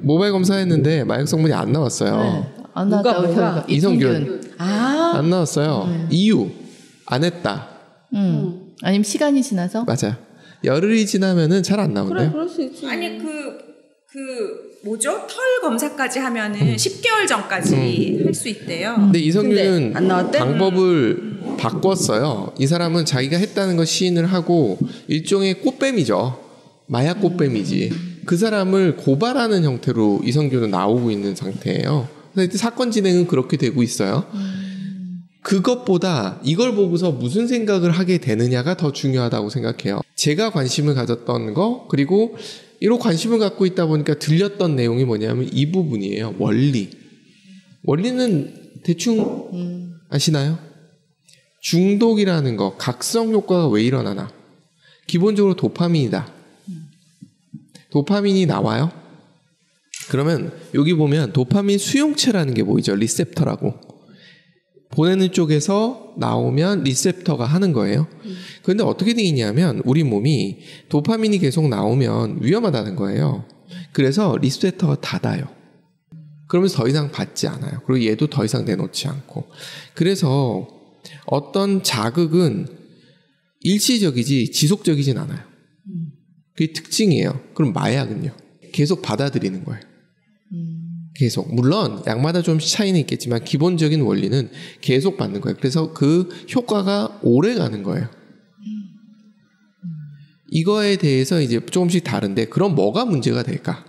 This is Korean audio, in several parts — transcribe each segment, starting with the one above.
모바일 검사했는데 마약 성분이 안 나왔어요. 네. 안 나왔다고. 이성균. 안 나왔어요. 이유 안 했다. 아니면 시간이 지나서? 맞아요. 열흘이 지나면은 잘 안 나온대요. 그래, 그럴 수 있지. 아니 뭐죠? 털 검사까지 하면은 10개월 전까지 할 수 있대요. 근데 이성균은 안 나왔대? 방법을 바꿨어요. 이 사람은 자기가 했다는 거 시인을 하고 일종의 꽃뱀이죠. 마약 꽃뱀이지. 그 사람을 고발하는 형태로 이성균은 나오고 있는 상태예요. 그래서 사건 진행은 그렇게 되고 있어요. 그것보다 이걸 보고서 무슨 생각을 하게 되느냐가 더 중요하다고 생각해요. 제가 관심을 가졌던 거, 그리고 이런 관심을 갖고 있다 보니까 들렸던 내용이 뭐냐면 이 부분이에요. 원리. 원리는 대충 아시나요? 중독이라는 거, 각성 효과가 왜 일어나나? 기본적으로 도파민이다. 도파민이 나와요. 그러면 여기 보면 도파민 수용체라는 게 보이죠. 리셉터라고. 보내는 쪽에서 나오면 리셉터가 하는 거예요. 그런데 어떻게 돼 있냐면 우리 몸이 도파민이 계속 나오면 위험하다는 거예요. 그래서 리셉터가 닫아요. 그러면서 더 이상 받지 않아요. 그리고 얘도 더 이상 내놓지 않고. 그래서 어떤 자극은 일시적이지 지속적이진 않아요. 그게 특징이에요. 그럼 마약은요? 계속 받아들이는 거예요. 계속. 물론 약마다 좀 차이는 있겠지만 기본적인 원리는 계속 받는 거예요. 그래서 그 효과가 오래 가는 거예요. 이거에 대해서 이제 조금씩 다른데 그럼 뭐가 문제가 될까?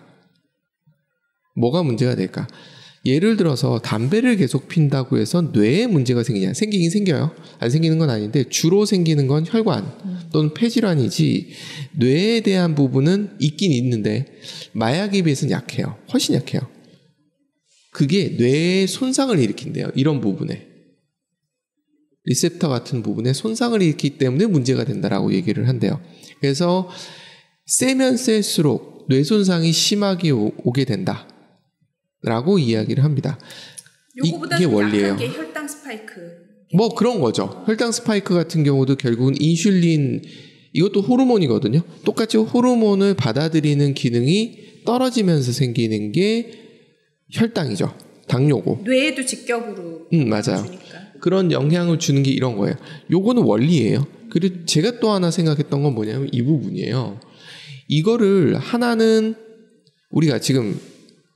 뭐가 문제가 될까? 예를 들어서 담배를 계속 핀다고 해서 뇌에 문제가 생기냐? 생기긴 생겨요. 안 생기는 건 아닌데 주로 생기는 건 혈관 또는 폐질환이지 뇌에 대한 부분은 있긴 있는데 마약에 비해서는 약해요. 훨씬 약해요. 그게 뇌에 손상을 일으킨대요. 이런 부분에. 리셉터 같은 부분에 손상을 일으키기 때문에 문제가 된다라고 얘기를 한대요. 그래서 세면 셀수록 뇌 손상이 심하게 오게 된다. 라고 이야기를 합니다. 이게 원리예요. 약한 게 혈당 스파이크. 뭐 그런 거죠. 혈당 스파이크 같은 경우도 결국은 인슐린, 이것도 호르몬이거든요. 똑같이 호르몬을 받아들이는 기능이 떨어지면서 생기는 게 혈당이죠. 당뇨고. 뇌에도 직격으로 맞아요. 주니까. 그런 영향을 주는 게 이런 거예요. 요거는 원리예요. 그리고 제가 또 하나 생각했던 건 뭐냐면 이 부분이에요. 이거를 하나는 우리가 지금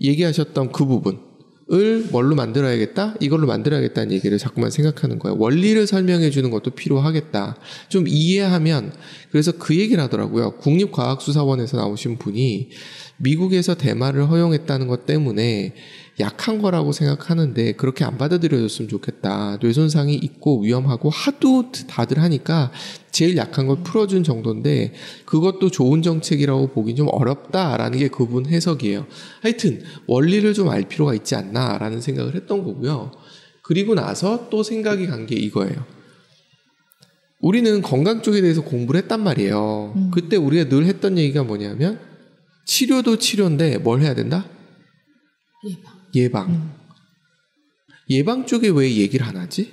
얘기하셨던 그 부분을 뭘로 만들어야겠다? 이걸로 만들어야겠다는 얘기를 자꾸만 생각하는 거예요. 원리를 설명해 주는 것도 필요하겠다. 좀 이해하면, 그래서 그 얘기를 하더라고요. 국립과학수사원에서 나오신 분이 미국에서 대마를 허용했다는 것 때문에 약한 거라고 생각하는데 그렇게 안 받아들여줬으면 좋겠다. 뇌손상이 있고 위험하고 하도 다들 하니까 제일 약한 걸 풀어준 정도인데 그것도 좋은 정책이라고 보긴 좀 어렵다라는 게 그분 해석이에요. 하여튼 원리를 좀 알 필요가 있지 않나라는 생각을 했던 거고요. 그리고 나서 또 생각이 간 게 이거예요. 우리는 건강 쪽에 대해서 공부를 했단 말이에요. 그때 우리가 늘 했던 얘기가 뭐냐면 치료도 치료인데 뭘 해야 된다? 예방. 예방 쪽에 왜 얘기를 안 하지?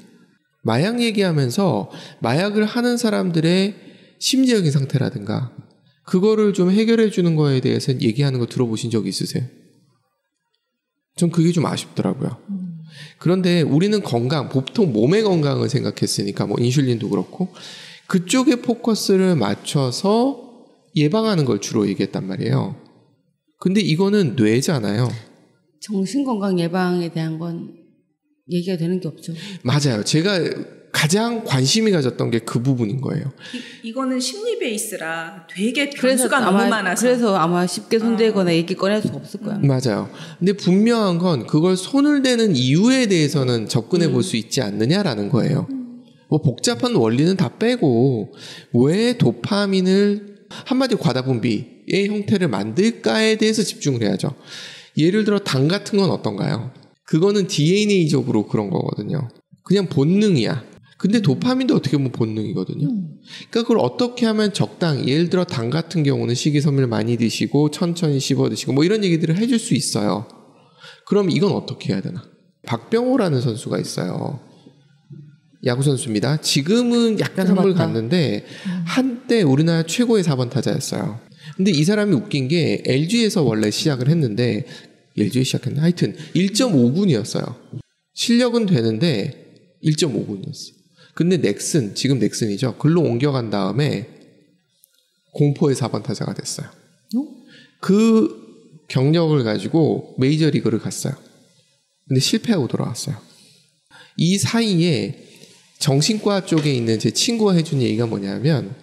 마약 얘기하면서 마약을 하는 사람들의 심리적인 상태라든가 그거를 좀 해결해 주는 거에 대해서 얘기하는 거 들어보신 적 있으세요? 전 그게 좀 아쉽더라고요. 그런데 우리는 건강, 보통 몸의 건강을 생각했으니까 뭐 인슐린도 그렇고 그쪽에 포커스를 맞춰서 예방하는 걸 주로 얘기했단 말이에요. 근데 이거는 뇌잖아요. 정신건강 예방에 대한 건 얘기가 되는 게 없죠. 맞아요. 제가 가장 관심이 가졌던 게 그 부분인 거예요. 이거는 심리 베이스라 되게 변수가 너무 많아서. 그래서 아마 쉽게 손대거나 얘기 꺼낼 수 없을 거야. 맞아요. 근데 분명한 건 그걸 손을 대는 이유에 대해서는 접근해 볼 수 있지 않느냐라는 거예요. 뭐 복잡한 원리는 다 빼고 왜 도파민을 한마디로 과다분비의 형태를 만들까에 대해서 집중을 해야죠. 예를 들어 당 같은 건 어떤가요? 그거는 DNA적으로 그런 거거든요. 그냥 본능이야. 근데 도파민도 어떻게 보면 본능이거든요. 그러니까 그걸 어떻게 하면 적당히, 예를 들어 당 같은 경우는 식이섬유를 많이 드시고 천천히 씹어 드시고 뭐 이런 얘기들을 해줄 수 있어요. 그럼 이건 어떻게 해야 되나? 박병호라는 선수가 있어요. 야구선수입니다. 지금은 약간 한물 갔는데 한때 우리나라 최고의 4번 타자였어요. 근데 이 사람이 웃긴 게 LG에서 원래 시작을 했는데 LG 시작했나? 하여튼 1.5군이었어요. 실력은 되는데 1.5군이었어. 근데 넥슨, 지금 넥슨이죠. 글로 옮겨간 다음에 공포의 4번 타자가 됐어요. 그 경력을 가지고 메이저리그를 갔어요. 근데 실패하고 돌아왔어요. 이 사이에 정신과 쪽에 있는 제 친구가 해준 얘기가 뭐냐면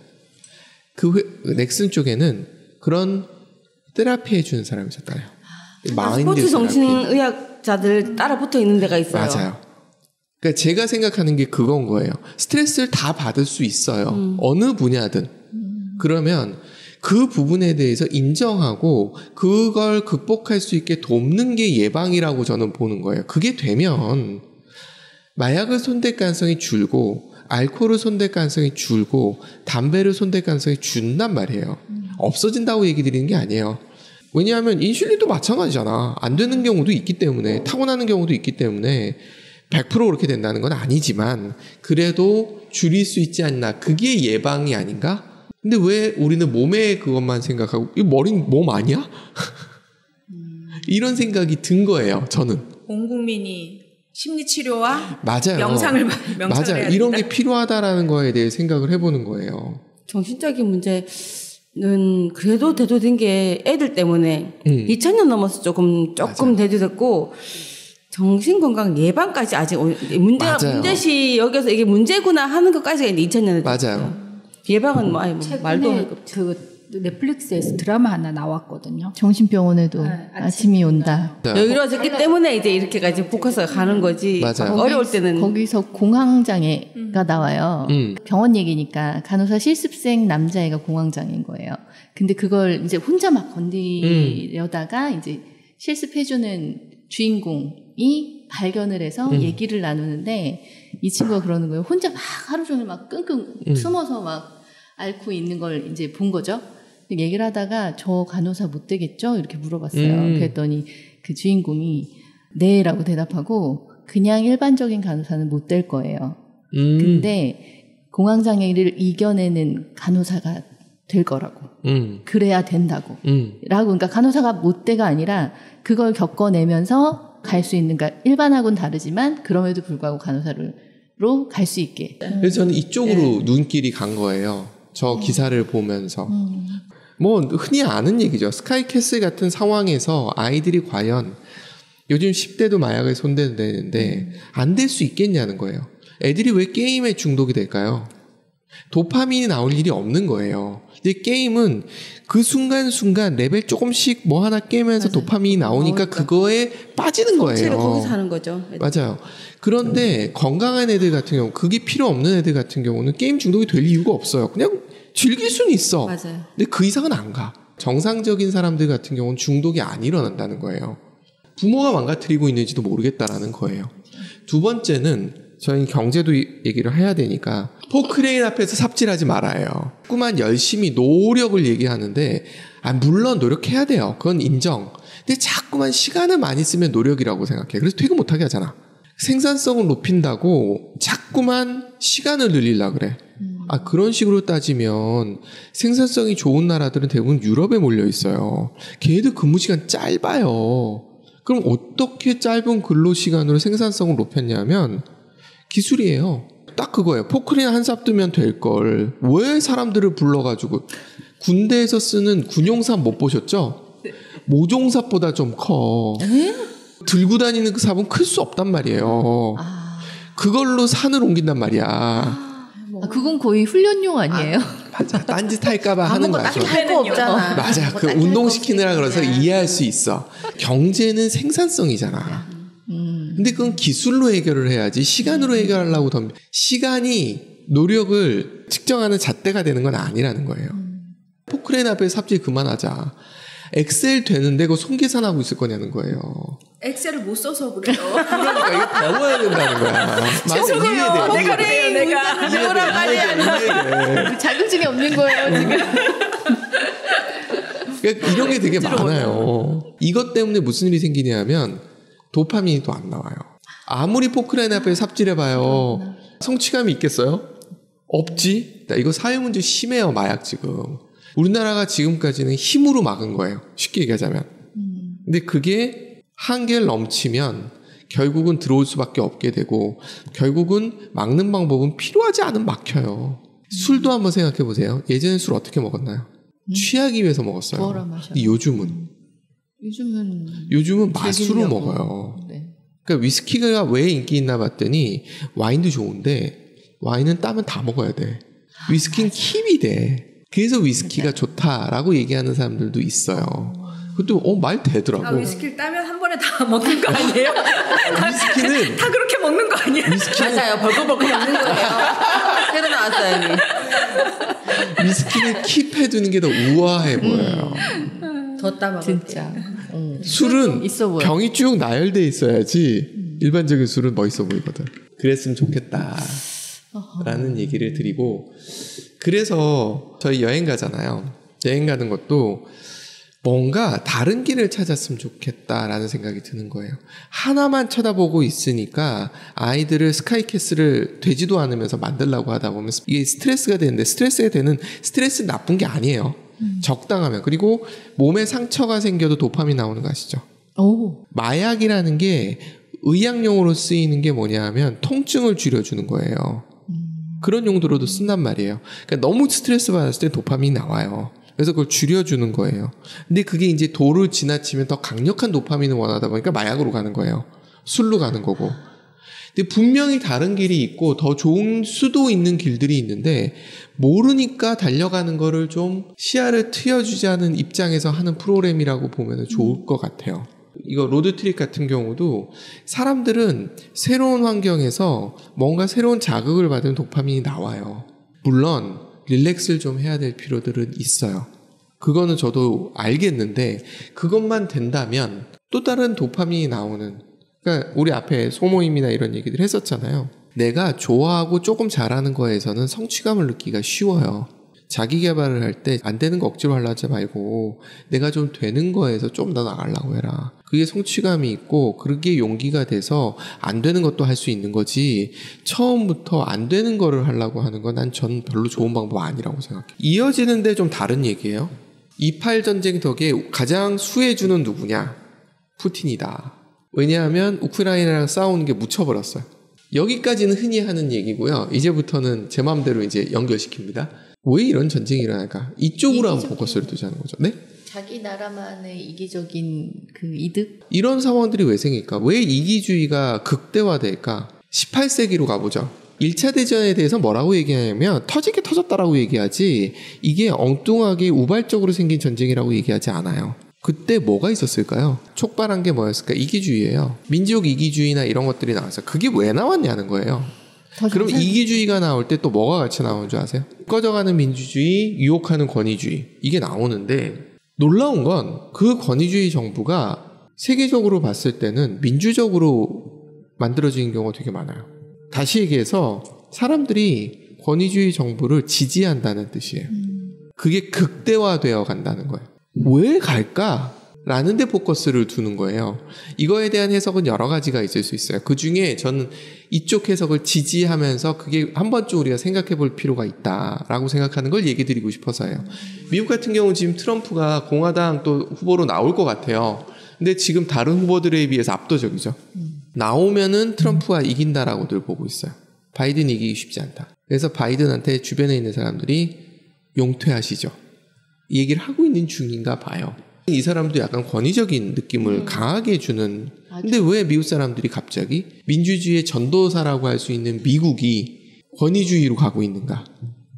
넥슨 쪽에는 그런 테라피 해주는 사람이 있었다요. 스포츠 정신의학자들 따라 붙어 있는 데가 있어요. 맞아요. 그러니까 제가 생각하는 게 그건 거예요. 스트레스를 다 받을 수 있어요. 어느 분야든. 그러면 그 부분에 대해서 인정하고 그걸 극복할 수 있게 돕는 게 예방이라고 저는 보는 거예요. 그게 되면 마약을 손댈 가능성이 줄고 알코올을 손댈 가능성이 줄고 담배를 손댈 가능성이 준단 말이에요. 없어진다고 얘기 드리는 게 아니에요. 왜냐하면 인슐린도 마찬가지잖아. 안 되는 경우도 있기 때문에, 타고나는 경우도 있기 때문에 100% 그렇게 된다는 건 아니지만 그래도 줄일 수 있지 않나. 그게 예방이 아닌가? 근데 왜 우리는 몸에 그것만 생각하고 이 몸 아니야? 이런 생각이 든 거예요. 저는. 온 국민이 심리치료와 맞아요. 명상을 맞아요. 이런 게 필요하다라는 거에 대해 생각을 해보는 거예요. 정신적인 문제는 그래도 대두된 게 애들 때문에 2000년 넘어서 조금 대두됐고 정신건강 예방까지 아직 문제시 여기서 이게 문제구나 하는 것까지가 이제 2000년에 맞아요. 예방은 뭐 말도 할 거 없죠. 그 넷플릭스에서 드라마 하나 나왔거든요. 정신병원에도 아침이 온다. 여기로워졌기 때문에 이제 이렇게까지 포커스가 가는 거지. 맞아요. 어려울 때는 거기서 공황장애가 나와요. 병원 얘기니까 간호사 실습생 남자애가 공황장애인 거예요. 근데 그걸 이제 혼자 막 건드려다가 이제 실습해주는 주인공이 발견을 해서 얘기를 나누는데 이 친구가 그러는 거예요. 혼자 막 하루 종일 막 끙끙 숨어서 막 앓고 있는 걸 이제 본 거죠. 얘기를 하다가 저 간호사 못 되겠죠? 이렇게 물어봤어요. 그랬더니 그 주인공이 네라고 대답하고 그냥 일반적인 간호사는 못 될 거예요. 근데 공황장애를 이겨내는 간호사가 될 거라고. 그래야 된다고. 라고. 그러니까 간호사가 못 돼가 아니라 그걸 겪어내면서 갈 수 있는, 그러니까 일반하고는 다르지만 그럼에도 불구하고 간호사로 갈 수 있게. 그래서 저는 이쪽으로 눈길이 간 거예요. 저 기사를 보면서. 뭐 흔히 아는 얘기죠. 스카이캐슬 같은 상황에서 아이들이 과연 요즘 10대도 마약을 손대는데 안 될 수 있겠냐는 거예요. 애들이 왜 게임에 중독이 될까요? 도파민이 나올 일이 없는 거예요. 근데 게임은 그 순간순간 레벨 조금씩 뭐 하나 깨면서 맞아요. 도파민이 나오니까 그거에 빠지는 거예요. 거기서 하는 거죠. 맞아요. 그런데 건강한 애들 같은 경우, 그게 필요 없는 애들 같은 경우는 게임 중독이 될 이유가 없어요. 그냥 즐길 수는 있어. 맞아요. 근데 그 이상은 안 가. 정상적인 사람들 같은 경우는 중독이 안 일어난다는 거예요. 부모가 망가뜨리고 있는지도 모르겠다라는 거예요. 두 번째는 저희는 경제도 얘기를 해야 되니까 포크레인 앞에서 삽질하지 말아요. 자꾸만 열심히 노력을 얘기하는데 물론 노력해야 돼요. 그건 인정. 근데 자꾸만 시간을 많이 쓰면 노력이라고 생각해. 그래서 퇴근 못하게 하잖아. 생산성을 높인다고 자꾸만 시간을 늘리려고 그래. 그런 식으로 따지면 생산성이 좋은 나라들은 대부분 유럽에 몰려 있어요. 걔네들 근무시간 짧아요. 그럼 어떻게 짧은 근로시간으로 생산성을 높였냐면 기술이에요. 딱 그거예요. 포크레인 한 삽 뜨면 될 걸. 왜 사람들을 불러가지고 군대에서 쓰는 군용삽 못 보셨죠? 네. 모종삽보다 좀 커. 들고 다니는 그 삽은 클 수 없단 말이에요. 그걸로 산을 옮긴단 말이야. 그건 거의 훈련용 아니에요? 맞아. 딴짓 할까봐 하는 거야. 할 거 없잖아. 맞아. 그 운동시키느라 그래서 이해할 수 있어. 경제는 생산성이잖아. 근데 그건 기술로 해결을 해야지 시간으로 해결하려고 덤비. 시간이 노력을 측정하는 잣대가 되는 건 아니라는 거예요. 포크레인 앞에 삽질 그만하자. 엑셀 되는데 그거 손계산하고 있을 거냐는 거예요. 엑셀을 못 써서 그래요. 그러니까 이거 배워야 된다는 거야. 죄송해요. 내가 그래요. 내가 이거랑 빨리 하는. 자격증이 없는 거예요 지금. 그러니까 이런 게 되게 많아요. 이것 때문에 무슨 일이 생기냐면 도파민이 또 안 나와요. 아무리 포크레인 앞에 삽질해봐요. 성취감이 있겠어요? 없지. 이거 사회문제 심해요. 마약 지금. 우리나라가 지금까지는 힘으로 막은 거예요. 쉽게 얘기하자면. 근데 그게 한계를 넘치면 결국은 들어올 수밖에 없게 되고 결국은 막는 방법은 필요하지 않으면 막혀요. 술도 한번 생각해 보세요. 예전에 술 어떻게 먹었나요? 취하기 위해서 먹었어요. 부어라 마셔. 근데 요즘은 맛으로 먹어요. 네. 그러니까 위스키가 왜 인기 있나 봤더니 와인도 좋은데 와인은 따면 다 먹어야 돼. 위스키는 킵이 돼. 그래서 위스키가 좋다라고 얘기하는 사람들도 있어요. 그것도 말 되더라고. 위스키를 따면 한 번에 다 먹는 거 아니에요? 위스키는 다 그렇게 먹는 거 아니에요? 맞아요. 벌컥벌컥 먹는 거예요. 새로 나왔어요, 이미. 위스키는 킵해두는 게 더 우아해 보여요. 더 따먹어. 진짜. 술은 있어 보여. 병이 쭉 나열돼 있어야지 일반적인 술은 멋있어 보이거든. 그랬으면 좋겠다라는 얘기를 드리고, 그래서 저희 여행 가잖아요. 여행 가는 것도 뭔가 다른 길을 찾았으면 좋겠다라는 생각이 드는 거예요. 하나만 쳐다보고 있으니까 아이들을 스카이캐슬을 되지도 않으면서 만들려고 하다 보면 이게 스트레스가 되는데, 스트레스가 되는 스트레스 나쁜 게 아니에요. 적당하면. 그리고 몸에 상처가 생겨도 도파민 나오는 거 아시죠? 오. 마약이라는 게 의학용으로 쓰이는 게 뭐냐 하면 통증을 줄여주는 거예요. 그런 용도로도 쓴단 말이에요. 그러니까 너무 스트레스 받았을 때 도파민이 나와요. 그래서 그걸 줄여주는 거예요. 근데 그게 이제 도를 지나치면 더 강력한 도파민을 원하다 보니까 마약으로 가는 거예요. 술로 가는 거고. 근데 분명히 다른 길이 있고 더 좋은 수도 있는 길들이 있는데 모르니까 달려가는 거를 좀 시야를 트여주자는 입장에서 하는 프로그램이라고 보면 좋을 것 같아요. 이거 로드트립 같은 경우도 사람들은 새로운 환경에서 뭔가 새로운 자극을 받은 도파민이 나와요. 물론 릴렉스를 좀 해야 될 필요들은 있어요. 그거는 저도 알겠는데 그것만 된다면 또 다른 도파민이 나오는, 그러니까 우리 앞에 소모임이나 이런 얘기들 했었잖아요. 내가 좋아하고 조금 잘하는 거에서는 성취감을 느끼기가 쉬워요. 자기 개발을 할 때 안 되는 거 억지로 하려 하지 말고 내가 좀 되는 거에서 좀 더 나가려고 해라. 그게 성취감이 있고 그게 용기가 돼서 안 되는 것도 할 수 있는 거지, 처음부터 안 되는 거를 하려고 하는 건 전 별로 좋은 방법 아니라고 생각해요. 이어지는데 좀 다른 얘기예요. 28 전쟁 덕에 가장 수혜주는 누구냐? 푸틴이다. 왜냐하면 우크라이나랑 싸우는 게 묻혀버렸어요. 여기까지는 흔히 하는 얘기고요. 이제부터는 제 마음대로 이제 연결시킵니다. 왜 이런 전쟁이 일어날까? 이쪽으로 한번 포커스를 두자는 거죠. 네? 자기 나라만의 이기적인 그 이득? 이런 상황들이 왜 생길까? 왜 이기주의가 극대화될까? 18세기로 가보죠. 1차 대전에 대해서 뭐라고 얘기하냐면 터지게 터졌다라고 얘기하지, 이게 엉뚱하게 우발적으로 생긴 전쟁이라고 얘기하지 않아요. 그때 뭐가 있었을까요? 촉발한 게 뭐였을까? 이기주의예요. 민족 이기주의나 이런 것들이 나왔어요. 그게 왜 나왔냐는 거예요. 그럼 이기주의가 나올 때 또 뭐가 같이 나오는 줄 아세요? 꺼져가는 민주주의, 유혹하는 권위주의, 이게 나오는데 놀라운 건 그 권위주의 정부가 세계적으로 봤을 때는 민주적으로 만들어진 경우가 되게 많아요. 다시 얘기해서 사람들이 권위주의 정부를 지지한다는 뜻이에요. 그게 극대화되어 간다는 거예요. 왜 갈까? 라는 데 포커스를 두는 거예요. 이거에 대한 해석은 여러 가지가 있을 수 있어요. 그 중에 저는 이쪽 해석을 지지하면서 그게 한 번쯤 우리가 생각해 볼 필요가 있다라고 생각하는 걸 얘기 드리고 싶어서요. 미국 같은 경우 지금 트럼프가 공화당 또 후보로 나올 것 같아요. 근데 지금 다른 후보들에 비해서 압도적이죠. 나오면은 트럼프가 이긴다라고들 보고 있어요. 바이든 이기기 쉽지 않다. 그래서 바이든한테 주변에 있는 사람들이 용퇴하시죠. 이 얘기를 하고 있는 중인가 봐요. 이 사람도 약간 권위적인 느낌을 강하게 주는. 근데 왜 미국 사람들이 갑자기 민주주의의 전도사라고 할 수 있는 미국이 권위주의로 가고 있는가?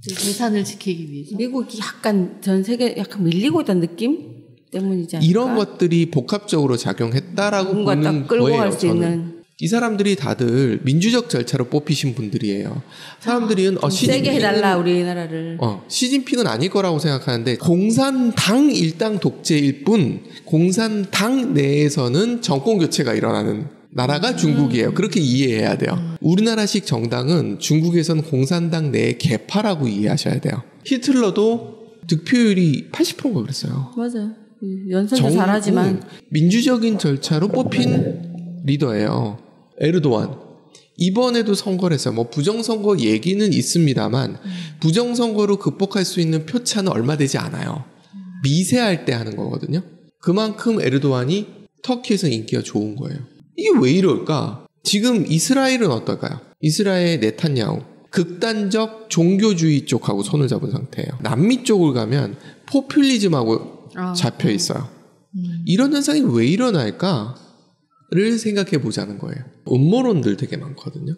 재산을 지키기 위해서. 미국이 약간 전 세계 약간 밀리고 있다는 느낌 때문이지 않을까? 이런 것들이 복합적으로 작용했다라고 뭔가 보는 딱 끌고 거예요. 갈 수 저는. 있는. 이 사람들이 다들 민주적 절차로 뽑히신 분들이에요. 사람들은 세게 해달라 우리나라를. 시진핑은 아닐 거라고 생각하는데 공산당 일당 독재일 뿐 공산당 내에서는 정권 교체가 일어나는 나라가 중국이에요. 그렇게 이해해야 돼요. 우리나라식 정당은 중국에서는 공산당 내의 개파라고 이해하셔야 돼요. 히틀러도 득표율이 80%인가 그랬어요. 맞아요. 연설도 잘하지만 민주적인 절차로 뽑힌 리더예요. 에르도안. 이번에도 선거를 했어요. 뭐 부정선거 얘기는 있습니다만 부정선거로 극복할 수 있는 표차는 얼마 되지 않아요. 미세할 때 하는 거거든요. 그만큼 에르도안이 터키에서 인기가 좋은 거예요. 이게 왜 이럴까? 지금 이스라엘은 어떨까요? 이스라엘 네탄야후 극단적 종교주의 쪽하고 손을 잡은 상태예요. 남미 쪽을 가면 포퓰리즘하고 잡혀 있어요. 이런 현상이 왜 일어날까를 생각해 보자는 거예요. 음모론들 되게 많거든요.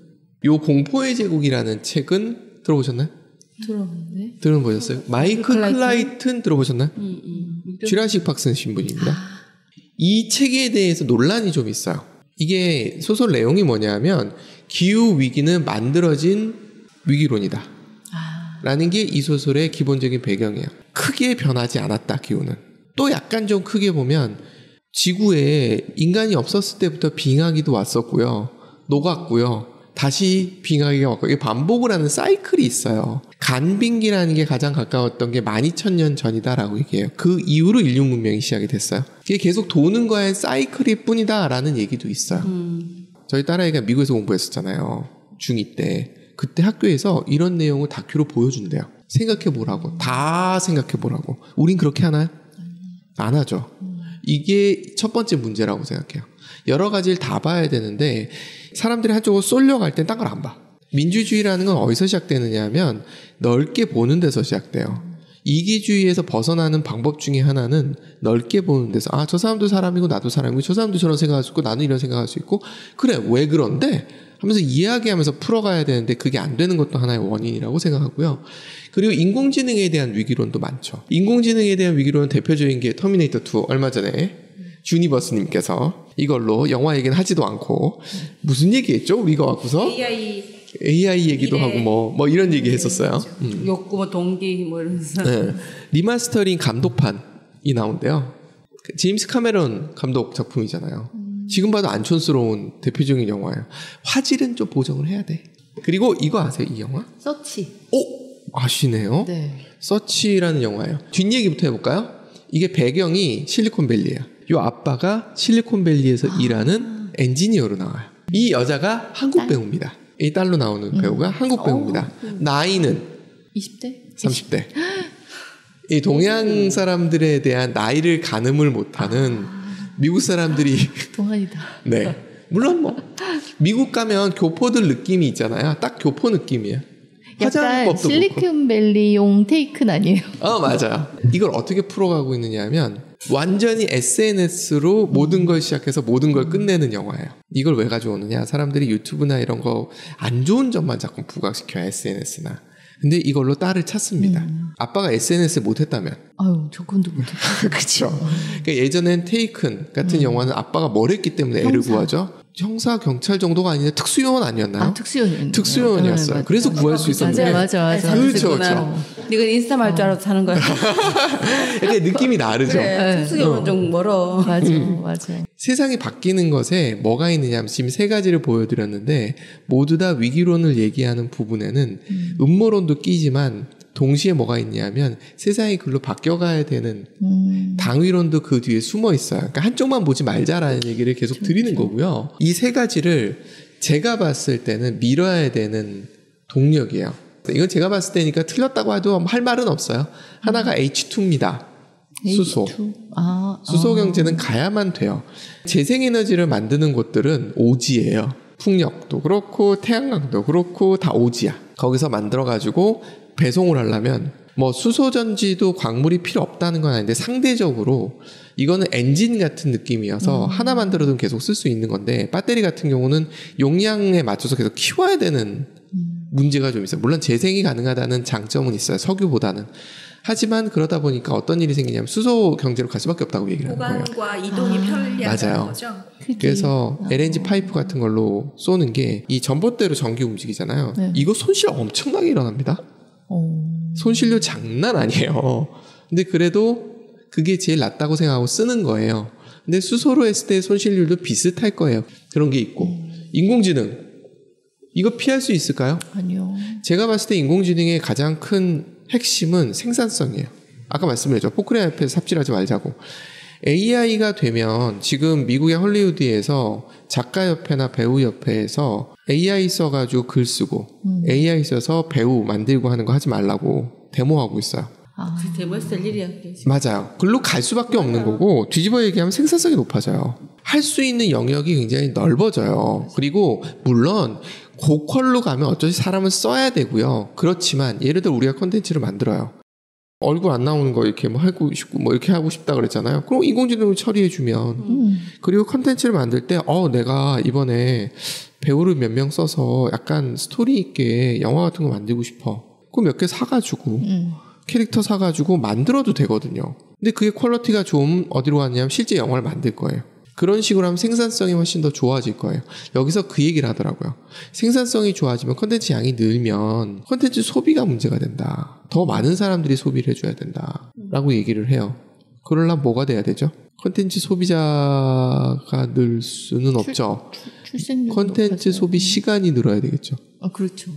요 공포의 제국이라는 책은 들어보셨나요? 들어봤네. 들어보셨어요? 마이클 클라이튼 들어보셨나요? 쥐라식 박 쓰신 분입니다. 이 책에 대해서 논란이 좀 있어요. 이게 소설 내용이 뭐냐면 기후 위기는 만들어진 위기론이다 라는 게 이 소설의 기본적인 배경이에요. 크게 변하지 않았다 기후는. 또 약간 좀 크게 보면 지구에 인간이 없었을 때부터 빙하기도 왔었고요. 녹았고요. 다시 빙하기가 왔고 이게 반복을 하는 사이클이 있어요. 간빙기라는 게 가장 가까웠던 게 12,000년 전이다라고 얘기해요. 그 이후로 인류 문명이 시작이 됐어요. 그게 계속 도는 거에 사이클일 뿐이다라는 얘기도 있어요. 저희 딸아이가 미국에서 공부했었잖아요. 중2 때. 그때 학교에서 이런 내용을 다큐로 보여준대요. 생각해보라고. 다 생각해보라고. 우린 그렇게 하나요? 안 하죠. 이게 첫 번째 문제라고 생각해요. 여러 가지를 다 봐야 되는데 사람들이 한쪽으로 쏠려갈 땐 딴 걸 안 봐. 민주주의라는 건 어디서 시작되느냐 하면 넓게 보는 데서 시작돼요. 이기주의에서 벗어나는 방법 중에 하나는 넓게 보는 데서 아, 저 사람도 사람이고 나도 사람이고 저 사람도 저런 생각할 수 있고 나는 이런 생각할 수 있고 그래 왜 그런데 하면서 이야기하면서 풀어가야 되는데 그게 안 되는 것도 하나의 원인이라고 생각하고요. 그리고 인공지능에 대한 위기론도 많죠. 인공지능에 대한 위기론은 대표적인 게 터미네이터 2 얼마 전에 주니버스님께서 이걸로 영화 얘기는 하지도 않고 무슨 얘기했죠? 우리가 와서 AI 얘기도 하고 뭐 이런 얘기 했었어요. 욕구 뭐 동기 뭐 이러면서 네. 리마스터링 감독판이 나온대요. 제임스 카메론 감독 작품이잖아요. 지금 봐도 안 촌스러운 대표적인 영화예요. 화질은 좀 보정을 해야 돼. 그리고 이거 아세요? 이 영화? 서치. 오! 아시네요? 네. 서치라는 영화예요. 뒷얘기부터 해볼까요? 이게 배경이 실리콘밸리예요. 요 아빠가 실리콘밸리에서 일하는 엔지니어로 나와요. 이 여자가 한국 배우입니다. 이 딸로 나오는 배우가 한국 배우입니다. 나이는 20대? 30대. 이 동양 사람들에 대한 나이를 가늠을 못하는 미국 사람들이 동안이다. 네. 물론 뭐 미국 가면 교포들 느낌이 있잖아요. 딱 교포 느낌이에요. 약간 실리콘밸리용 테이크는 아니에요. 맞아요. 이걸 어떻게 풀어가고 있느냐 하면 완전히 SNS로 모든 걸 시작해서 모든 걸 끝내는 영화예요. 이걸 왜 가져오느냐. 사람들이 유튜브나 이런 거 안 좋은 점만 자꾸 부각시켜요. SNS나. 근데 이걸로 딸을 찾습니다. 아빠가 SNS 못했다면 아유 조건도 못했다. 그렇죠. 그러니까 예전엔 테이큰 같은 영화는 아빠가 뭘 했기 때문에 애를 구하죠. 형사 경찰 정도가 아니라 특수요원 아니었나요? 아, 특수요원. 특수요원이었어요. 그래서 구할 수 있었는데. 맞아. 그렇죠. 네가 인스타 말 줄 알아서 사는 거야. 이렇게 느낌이 다르죠. 그래, 특수요원 좀 멀어. 맞아. 세상이 바뀌는 것에 뭐가 있느냐 하면 지금 세 가지를 보여드렸는데 모두 다 위기론을 얘기하는 부분에는 음모론도 끼지만 동시에 뭐가 있냐면 세상이 글로 바뀌어가야 되는 당위론도 그 뒤에 숨어 있어요. 그러니까 한쪽만 보지 말자라는 얘기를 계속 드리는 거고요. 이 세 가지를 제가 봤을 때는 밀어야 되는 동력이에요. 이건 제가 봤을 때니까 틀렸다고 해도 할 말은 없어요. 하나가 H2입니다. 수소. 수소 경제는 가야만 돼요. 재생에너지를 만드는 곳들은 오지예요. 풍력도 그렇고 태양광도 그렇고 다 오지야. 거기서 만들어가지고 배송을 하려면 뭐 수소전지도 광물이 필요 없다는 건 아닌데 상대적으로 이거는 엔진 같은 느낌이어서 하나 만들어도 계속 쓸 수 있는 건데 배터리 같은 경우는 용량에 맞춰서 계속 키워야 되는 문제가 좀 있어요. 물론 재생이 가능하다는 장점은 있어요. 석유보다는. 하지만 그러다 보니까 어떤 일이 생기냐면 수소 경제로 갈 수밖에 없다고 얘기를 하는 거예요. 보관과 이동이 편리하다는 거죠. 그래서 LNG 파이프 같은 걸로 쏘는 게 이 전봇대로 전기 움직이잖아요. 네. 이거 손실 엄청나게 일어납니다. 손실료 장난 아니에요. 근데 그래도 그게 제일 낫다고 생각하고 쓰는 거예요. 근데 수소로 했을 때 손실률도 비슷할 거예요. 그런 게 있고. 인공지능. 이거 피할 수 있을까요? 아니요. 제가 봤을 때 인공지능의 가장 큰 핵심은 생산성이에요. 아까 말씀드렸죠. 포크레인 앞에서 삽질하지 말자고. AI가 되면 지금 미국의 헐리우드에서 작가협회나 배우협회에서 AI 써가지고 글 쓰고 AI 써서 배우 만들고 하는 거 하지 말라고 데모하고 있어요. 그게 대머리쓸 일이야. 그게. 맞아요. 글로 갈 수밖에 없는 거고 뒤집어 얘기하면 생산성이 높아져요. 할 수 있는 영역이 굉장히 넓어져요. 그리고 물론 고퀄로 가면 어쩌지 사람은 써야 되고요. 그렇지만 예를 들어 우리가 콘텐츠를 만들어요. 얼굴 안 나오는 거 이렇게 뭐 하고 싶고 뭐 이렇게 하고 싶다 그랬잖아요. 그럼 인공지능을 처리해주면 그리고 콘텐츠를 만들 때 내가 이번에 배우를 몇 명 써서 약간 스토리 있게 영화 같은 거 만들고 싶어. 그럼 몇 개 사가지고 캐릭터 사가지고 만들어도 되거든요. 근데 그게 퀄리티가 좀 어디로 갔냐면 실제 영화를 만들 거예요. 그런 식으로 하면 생산성이 훨씬 더 좋아질 거예요. 여기서 그 얘기를 하더라고요. 생산성이 좋아지면 콘텐츠 양이 늘면 콘텐츠 소비가 문제가 된다. 더 많은 사람들이 소비를 해줘야 된다. 라고 얘기를 해요. 그러려면 뭐가 돼야 되죠? 콘텐츠 소비자가 늘 수는 없죠. 콘텐츠 소비 시간이 늘어야 되겠죠. 그렇죠.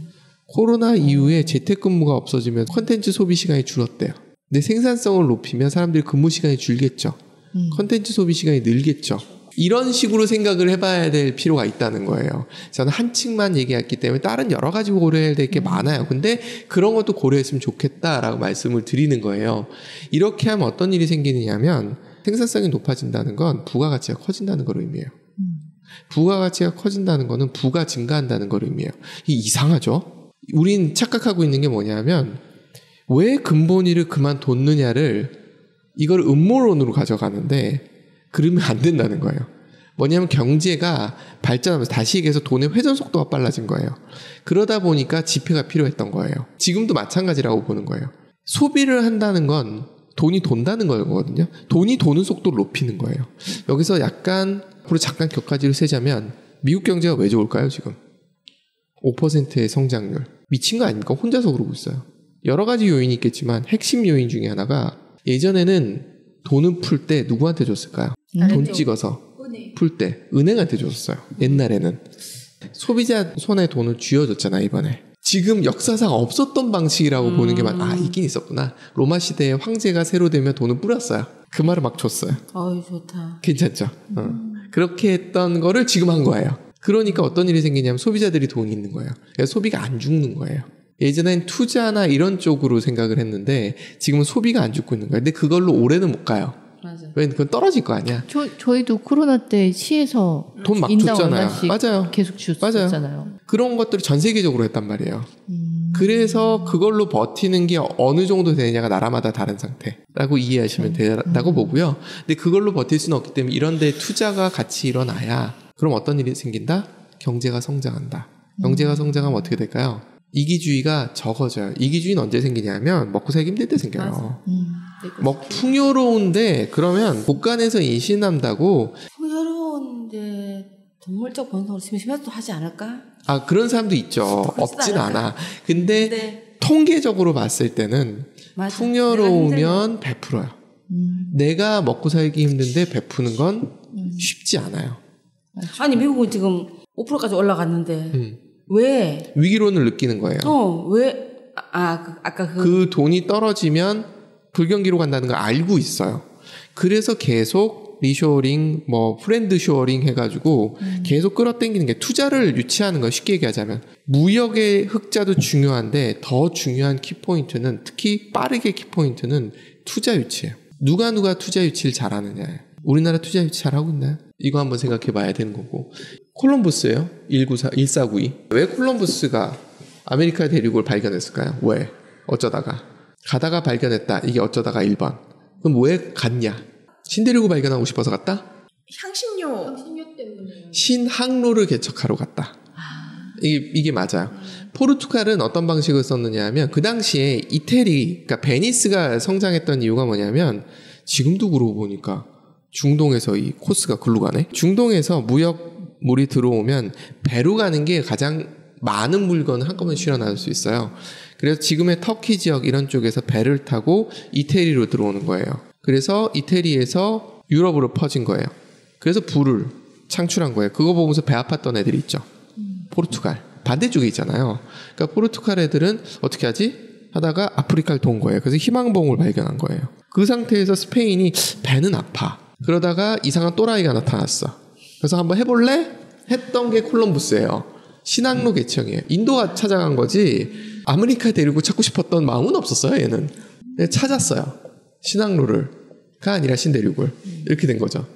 코로나 이후에 재택근무가 없어지면 콘텐츠 소비 시간이 줄었대요. 근데 생산성을 높이면 사람들이 근무 시간이 줄겠죠. 콘텐츠 소비 시간이 늘겠죠. 이런 식으로 생각을 해봐야 될 필요가 있다는 거예요. 저는 한 층만 얘기했기 때문에 다른 여러 가지 고려해야 될 게 많아요. 근데 그런 것도 고려했으면 좋겠다라고 말씀을 드리는 거예요. 이렇게 하면 어떤 일이 생기느냐면 생산성이 높아진다는 건 부가가치가 커진다는 걸 의미해요. 부가가치가 커진다는 거는 부가 증가한다는 걸 의미해요. 이게 이상하죠? 우린 착각하고 있는 게 뭐냐면 왜 근본위를 그만뒀느냐를 이걸 음모론으로 가져가는데 그러면 안 된다는 거예요. 뭐냐면 경제가 발전하면서 다시 얘기해서 돈의 회전 속도가 빨라진 거예요. 그러다 보니까 지표가 필요했던 거예요. 지금도 마찬가지라고 보는 거예요. 소비를 한다는 건 돈이 돈다는 거거든요. 돈이 도는 속도를 높이는 거예요. 여기서 약간 앞으로 잠깐 격가지를 세자면 미국 경제가 왜 좋을까요 지금? 5%의 성장률. 미친 거 아닙니까? 혼자서 그러고 있어요. 여러 가지 요인이 있겠지만 핵심 요인 중에 하나가 예전에는 돈을 풀 때 누구한테 줬을까요? 돈 찍어서 풀 때 은행한테 줬어요. 옛날에는 소비자 손에 돈을 쥐어줬잖아요. 이번에 지금 역사상 없었던 방식이라고 보는 게 있긴 있었구나. 로마 시대에 황제가 새로 되면 돈을 뿌렸어요. 그 말을 막 줬어요. 좋다. 괜찮죠? 그렇게 했던 거를 지금 한 거예요. 그러니까 어떤 일이 생기냐면 소비자들이 돈이 있는 거예요. 그러니까 소비가 안 죽는 거예요. 예전엔 투자나 이런 쪽으로 생각을 했는데 지금은 소비가 안 죽고 있는 거예요. 근데 그걸로 오래는 못 가요. 맞아. 왜냐면 그건 떨어질 거 아니야. 저희도 코로나 때 시에서 돈 막 인당 줬잖아요. 얼마씩 맞아요. 계속 줬잖아요. 그런 것들을 전 세계적으로 했단 말이에요. 그래서 그걸로 버티는 게 어느 정도 되느냐가 나라마다 다른 상태라고 이해하시면 된다고 보고요. 근데 그걸로 버틸 수는 없기 때문에 이런 데 투자가 같이 일어나야 그럼 어떤 일이 생긴다? 경제가 성장한다. 경제가 성장하면 어떻게 될까요? 이기주의가 적어져요. 이기주의는 언제 생기냐면 먹고 살기 힘들 때 생겨요. 풍요로운데 그러면 곳간에서 인신난다고. 풍요로운데 동물적 본성으로 심심해도 하지 않을까? 그런 사람도 있죠. 없진 않아. 근데 통계적으로 봤을 때는 풍요로우면 베풀어요. 내가 먹고 살기 힘든데 베푸는 건 쉽지 않아요. 아니 미국은 지금 5%까지 올라갔는데 왜? 위기론을 느끼는 거예요. 왜? 그 돈이 떨어지면 불경기로 간다는 걸 알고 있어요. 그래서 계속 리쇼어링, 프렌드 쇼어링 해가지고 계속 끌어당기는 게 투자를 유치하는 거예요. 쉽게 얘기하자면. 무역의 흑자도 중요한데 더 중요한 키포인트는 특히 빠르게 키포인트는 투자 유치예요. 누가 투자 유치를 잘하느냐예요. 우리나라 투자 유치 잘하고 있나요? 이거 한번 생각해 봐야 되는 거고. 콜럼버스예요. 1492. 왜 콜럼버스가 아메리카 대륙을 발견했을까요? 왜? 어쩌다가. 가다가 발견했다. 이게 어쩌다가 1번. 그럼 왜 갔냐? 신대륙을 발견하고 싶어서 갔다? 향신료 때문에. 신항로를 개척하러 갔다. 이게 맞아요. 포르투갈은 어떤 방식을 썼느냐 하면 그 당시에 이태리, 그러니까 베니스가 성장했던 이유가 뭐냐면 지금도 그러고 보니까 중동에서 이 코스가 글로 가네. 중동에서 무역물이 들어오면 배로 가는 게 가장 많은 물건을 한꺼번에 실어 나올 수 있어요. 그래서 지금의 터키 지역 이런 쪽에서 배를 타고 이태리로 들어오는 거예요. 그래서 이태리에서 유럽으로 퍼진 거예요. 그래서 불을 창출한 거예요. 그거 보면서 배 아팠던 애들이 있죠. 포르투갈 반대쪽에 있잖아요. 그러니까 포르투갈 애들은 어떻게 하지? 하다가 아프리카를 돈 거예요. 그래서 희망봉을 발견한 거예요. 그 상태에서 스페인이 배는 아파. 그러다가 이상한 또라이가 나타났어. 그래서 한번 해볼래? 했던 게 콜럼부스예요. 신항로 개척이에요. 인도가 찾아간 거지 아메리카 데리고 찾고 싶었던 마음은 없었어요. 얘는 찾았어요. 신학로를가 아니라 신대륙을. 이렇게 된 거죠.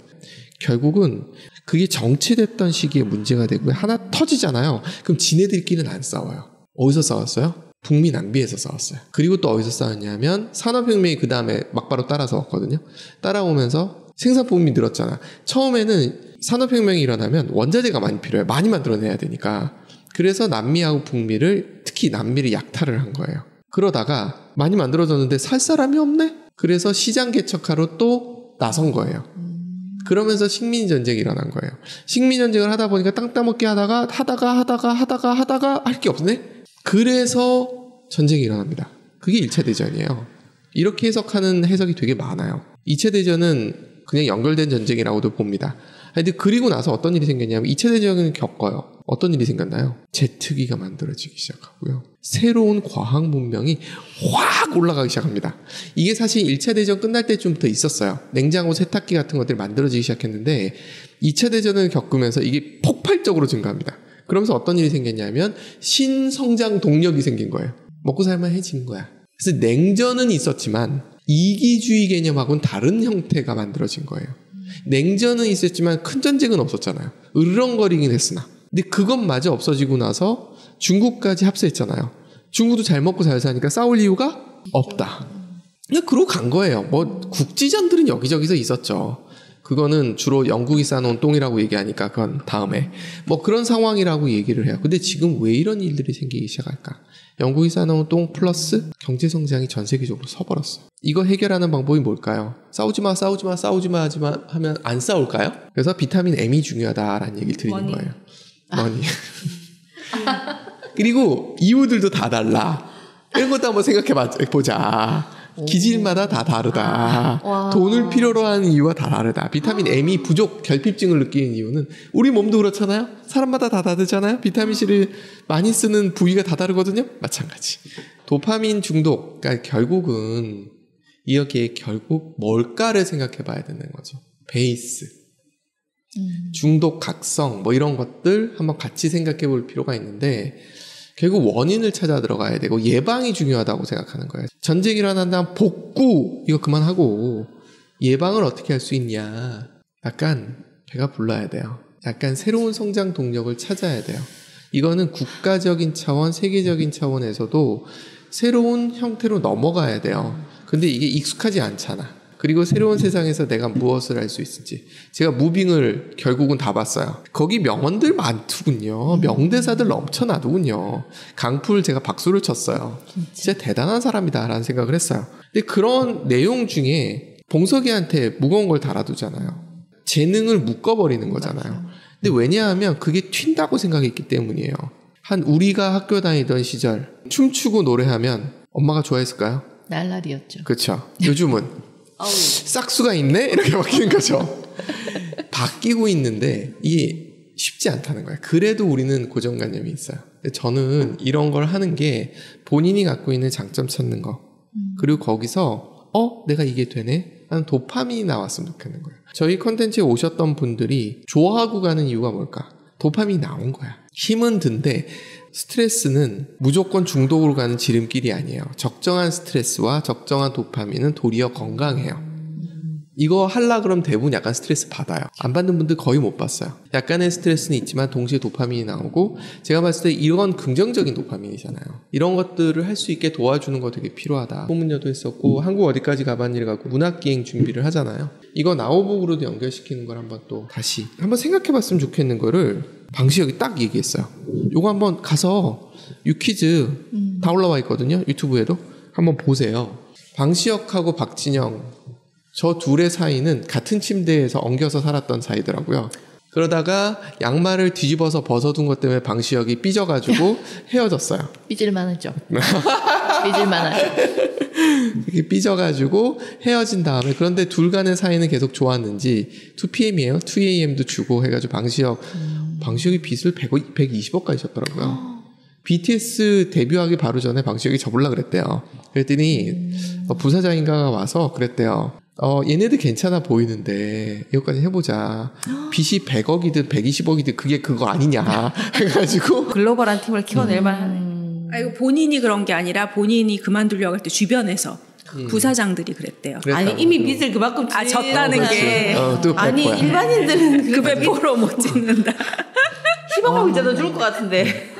결국은 그게 정체됐던 시기에 문제가 되고요. 하나 터지잖아요. 그럼 지네들끼리는 안 싸워요. 어디서 싸웠어요? 북미 남비에서 싸웠어요. 그리고 또 어디서 싸웠냐면 산업혁명이 그 다음에 막바로 따라서 왔거든요. 따라오면서 생산품이 늘었잖아. 처음에는 산업혁명이 일어나면 원자재가 많이 필요해요. 많이 만들어내야 되니까. 그래서 남미하고 북미를, 특히 남미를 약탈을 한 거예요. 그러다가 많이 만들어졌는데 살 사람이 없네? 그래서 시장 개척하러 또 나선 거예요. 그러면서 식민전쟁이 일어난 거예요. 식민전쟁을 하다 보니까 땅 따먹기 하다가 할 게 없네? 그래서 전쟁이 일어납니다. 그게 1차 대전이에요. 이렇게 해석하는 해석이 되게 많아요. 2차 대전은 그냥 연결된 전쟁이라고도 봅니다. 근데 그리고 나서 어떤 일이 생겼냐면 2차 대전을 겪어요. 어떤 일이 생겼나요? 제트기가 만들어지기 시작하고요. 새로운 과학 문명이 확 올라가기 시작합니다. 이게 사실 1차 대전 끝날 때쯤부터 있었어요. 냉장고, 세탁기 같은 것들이 만들어지기 시작했는데 2차 대전을 겪으면서 이게 폭발적으로 증가합니다. 그러면서 어떤 일이 생겼냐면 신성장 동력이 생긴 거예요. 먹고 살만해진 거야. 그래서 냉전은 있었지만 이기주의 개념하고는 다른 형태가 만들어진 거예요. 냉전은 있었지만 큰 전쟁은 없었잖아요. 으르렁거리긴 했으나. 근데 그것마저 없어지고 나서 중국까지 합세했잖아요. 중국도 잘 먹고 잘 사니까 싸울 이유가 없다. 그냥 그러고 간 거예요. 뭐 국지전들은 여기저기서 있었죠. 그거는 주로 영국이 쌓아놓은 똥이라고 얘기하니까 그건 다음에 뭐 그런 상황이라고 얘기를 해요. 근데 지금 왜 이런 일들이 생기기 시작할까? 영국이 쌓아놓은 똥 플러스 경제성장이 전 세계적으로 서버렸어요. 이거 해결하는 방법이 뭘까요? 싸우지마 하면 안 싸울까요? 그래서 비타민 M이 중요하다라는 얘기를 드리는 거예요. 머니. 그리고 이유들도 다 달라. 이런 것도 한번 생각해보자. 기질마다 다 다르다. 돈을 필요로 하는 이유가 다 다르다. 비타민 M이 부족, 결핍증을 느끼는 이유는 우리 몸도 그렇잖아요. 사람마다 다 다르잖아요. 비타민C를 많이 쓰는 부위가 다 다르거든요. 마찬가지. 도파민 중독, 그러니까 결국은 이렇게 결국 뭘까를 생각해봐야 되는 거죠. 베이스, 중독, 각성 뭐 이런 것들 한번 같이 생각해볼 필요가 있는데 결국 원인을 찾아 들어가야 되고 예방이 중요하다고 생각하는 거예요. 전쟁이 일어난다면 복구 이거 그만하고 예방을 어떻게 할 수 있냐. 약간 배가 불러야 돼요. 약간 새로운 성장 동력을 찾아야 돼요. 이거는 국가적인 차원, 세계적인 차원에서도 새로운 형태로 넘어가야 돼요. 근데 이게 익숙하지 않잖아. 그리고 새로운 세상에서 내가 무엇을 할 수 있을지. 제가 무빙을 결국은 다 봤어요. 거기 명언들 많더군요. 명대사들 넘쳐나더군요. 강풀 제가 박수를 쳤어요. 진짜 대단한 사람이다라는 생각을 했어요. 근데 그런 내용 중에 봉석이한테 무거운 걸 달아두잖아요. 재능을 묶어버리는 거잖아요. 근데 왜냐하면 그게 튄다고 생각했기 때문이에요. 우리가 학교 다니던 시절 춤추고 노래하면 엄마가 좋아했을까요? 날라리였죠. 그렇죠. 요즘은 싹수가 있네? 이렇게 바뀌는 거죠. 바뀌고 있는데 이게 쉽지 않다는 거예요. 그래도 우리는 고정관념이 있어요. 저는 이런 걸 하는 게 본인이 갖고 있는 장점 찾는 거 그리고 거기서 내가 이게 되네? 하는 도파민이 나왔으면 좋겠는 거예요. 저희 컨텐츠에 오셨던 분들이 좋아하고 가는 이유가 뭘까? 도파민이 나온 거야. 힘은 든데 스트레스는 무조건 중독으로 가는 지름길이 아니에요. 적정한 스트레스와 적정한 도파민은 도리어 건강해요. 이거 하려 그러면 대부분 약간 스트레스 받아요. 안 받는 분들 거의 못 봤어요. 약간의 스트레스는 있지만 동시에 도파민이 나오고 제가 봤을 때 이건 긍정적인 도파민이잖아요. 이런 것들을 할 수 있게 도와주는 거 되게 필요하다. 소문여도 했었고 한국 어디까지 가봤니를 갖고 문학기행 준비를 하잖아요. 이거 나우북으로도 연결시키는 걸 한번 또 다시 한번 생각해봤으면 좋겠는 거를 방시혁이 딱 얘기했어요. 요거 한번 가서 유퀴즈 다 올라와 있거든요. 유튜브에도 한번 보세요. 방시혁하고 박진영 저 둘의 사이는 같은 침대에서 엉겨서 살았던 사이더라고요. 그러다가 양말을 뒤집어서 벗어둔 것 때문에 방시혁이 삐져가지고 헤어졌어요. 삐질만하죠. 삐질만하죠. 이렇게 삐져가지고 헤어진 다음에 그런데 둘 간의 사이는 계속 좋았는지 2PM이에요. 2AM도 주고 해가지고 방시혁이 빚을 120억까지 졌더라고요. BTS 데뷔하기 바로 전에 방시혁이 접으려고 그랬대요. 그랬더니 부사장인가가 와서 그랬대요. 얘네들 괜찮아 보이는데 이것까지 해보자. 빚이 100억이든 120억이든 그게 그거 아니냐 해가지고 글로벌한 팀을 키워낼 만하네. 이거 본인이 그런 게 아니라 본인이 그만두려고 할 때 주변에서 부사장들이 그랬대요. 아니 이미 빚을 그만큼 졌다는 게 아니 일반인들은 그 배포로 못 짓는다. 희망하고 있잖아 죽을 것 같은데.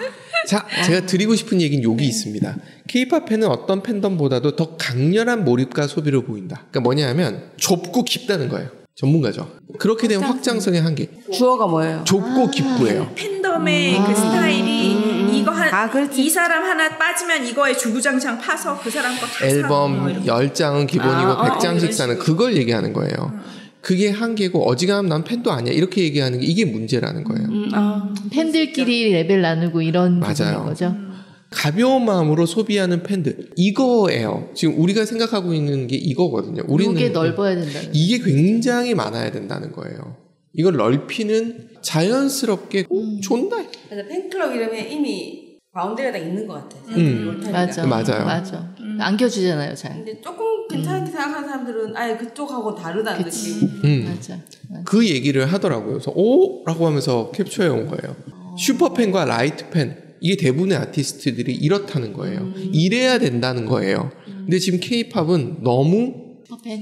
자, 제가 드리고 싶은 얘기는 여기 있습니다. K-pop 팬은 어떤 팬덤보다도 더 강렬한 몰입과 소비를 보인다. 그러니까 뭐냐 하면 좁고 깊다는 거예요. 전문가죠. 그렇게 되면 확장성의 한계. 주어가 뭐예요? 좁고 깊고예요. 팬덤의 그 스타일이 이거 이 사람 하나 빠지면 이거에 주구장창 파서 그 사람 거 다 앨범 10장은 기본이고 100장씩 사는 그걸 얘기하는 거예요. 그게 한계고 어지간하면 난 팬도 아니야 이렇게 얘기하는 게 이게 문제라는 거예요. 팬들끼리 레벨 나누고 이런 맞아요. 거죠. 가벼운 마음으로 소비하는 팬들 이거예요. 지금 우리가 생각하고 있는 게 이거거든요. 우리는 이게 넓어야 된다는 이게 굉장히 많아야 된다는 거예요. 이걸 넓히는 자연스럽게 좋다. 그래서 팬클럽 이러면 이미 바운더리가 다 있는 것 같아. 맞아. 안겨주잖아요, 잘. 근데 조금 괜찮게 생각하는 사람들은 아예 그쪽하고 다르다는 느낌. 맞아. 그 얘기를 하더라고요. 그래서 라고 하면서 캡처해 온 거예요. 슈퍼팬과 라이트팬 이게 대부분의 아티스트들이 이렇다는 거예요. 이래야 된다는 거예요. 근데 지금 K-팝은 너무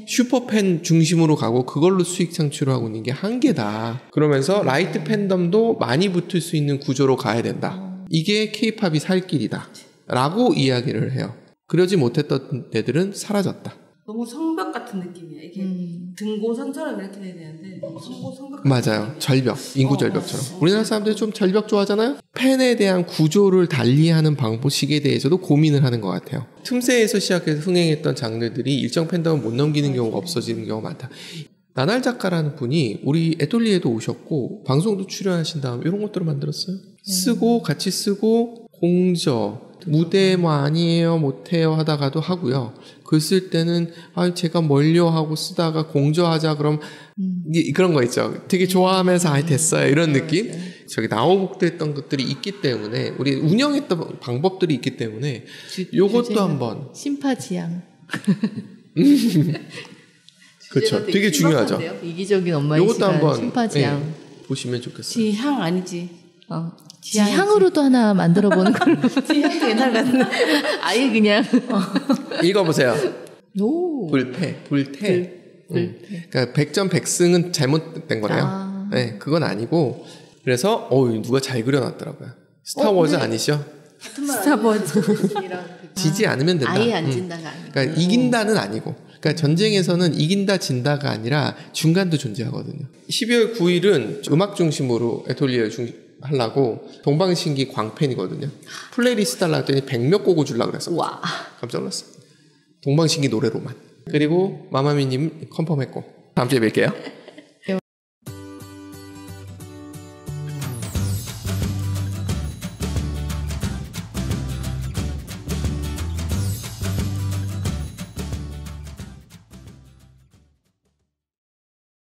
슈퍼팬 중심으로 가고 그걸로 수익 창출을 하고 있는 게 한계다. 그러면서 라이트 팬덤도 많이 붙을 수 있는 구조로 가야 된다. 이게 K-팝이 살 길이다 라고 이야기를 해요. 그러지 못했던 데들은 사라졌다. 너무 성벽 같은 느낌이야. 이게 등고선처럼 이렇게 돼야 되는데 성벽 맞아요. 절벽, 인구 절벽처럼. 우리나라 사람들이 좀 절벽 좋아하잖아요. 팬에 대한 구조를 달리하는 방식에 대해서도 고민을 하는 것 같아요. 틈새에서 시작해서 흥행했던 장르들이 일정 팬덤을 못 넘기는 경우가 없어지는 경우가 많다. 나날 작가라는 분이 우리 애톨리에도 오셨고 방송도 출연하신 다음 이런 것들을 만들었어요. 쓰고 같이 쓰고 공저 무대 뭐 아니에요 못해요 하다가도 하고요. 글 쓸 때는 제가 멀려 하고 쓰다가 공저하자 그럼 그런 거 있죠. 되게 좋아하면서 됐어요 이런 느낌. 저기 나오복도 했던 것들이 있기 때문에 우리 운영했던 방법들이 있기 때문에 요것도 한번 심파지양. 그렇죠. 되게 중요하죠. 이기적인 엄마의 요것도 시간 한번 심파지양. 보시면 좋겠어요. 지향 아니지. 지향으로도 하나 만들어보는 걸로. 지향도 옛날 같은. 아예 그냥. 읽어보세요. 오. 불태. 그러니까 100점 100승은 잘못된 거래요. 네, 그건 아니고. 그래서 누가 잘 그려놨더라고요. 스타워즈 아니죠? 스타워즈. 지지 않으면 된다. 아예 안 진다가 아니고. 그러니까 이긴다는 아니고. 그러니까 전쟁에서는 이긴다 진다가 아니라 중간도 존재하거든요. 12월 9일은 음악 중심으로 애톨리에 하려고 동방신기 광팬이거든요. 플레이리스트 달라고 했더니 100몇 곡을 주려고 그랬어. 와. 깜짝 놀랐어. 동방신기 노래로만. 그리고 마마미님 컨펌했고 다음 주에 뵐게요.